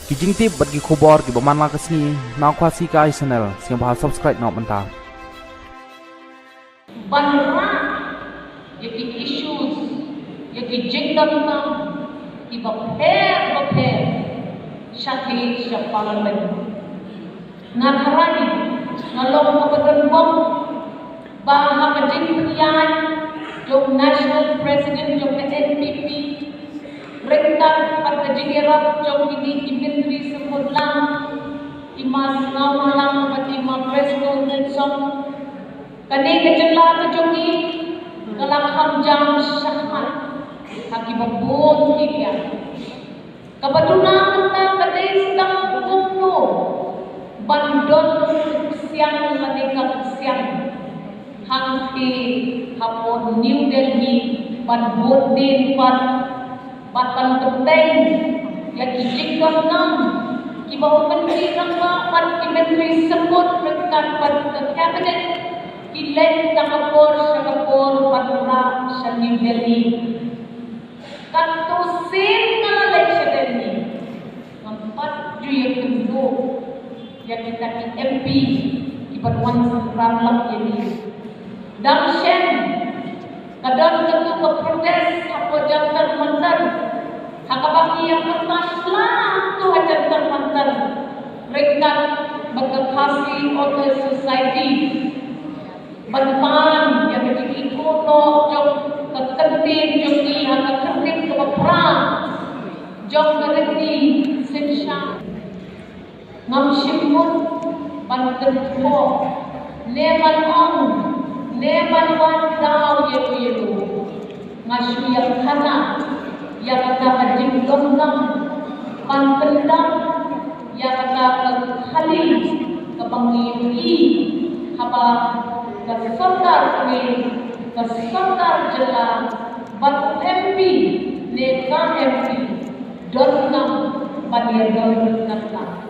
Kijing tip bagi khobor ki baman la kesni na kwasi ka channel sing bahal subscribe na menta. Banra yaki issues yaki jingdam tam iba pair syakhi sya parliament ngakarani ngalong mapatanbong baha majing priyan jong national president jong NPP ringkat pagkajingirap jong ini imentri sebut lang imas ngawalang pati ma presto song kani kejela kejongi kalakham jam syahmat haki babon kia kabaduna na kadis tang bungno bandon siang manika siang hangti hapon New Delhi bandon din batan keteng yang dijikam nam kibawa menteri rangka pan menteri sebut rekan pan cabinet kilen takapor panura sa New Delhi katusin na election ini empat juya kedua yang kita di MP ibaduan ramlak ini dan shen kadang tentu ke protes apa jantan mantan hakabaki yang bertaslah tu jantan mantan rekan berkekasi oleh society bantuan yang diikut jom kekentin jom lihat kekentin ke perang jom kereti sensya ngam syimut banten mo neman on neman wan daw yetu ngasu yang kana yang kata majing gomgam pantendam yang kata kali kebangiyi haba kesodar jela bat MP neka MP dotnam banir dawit kata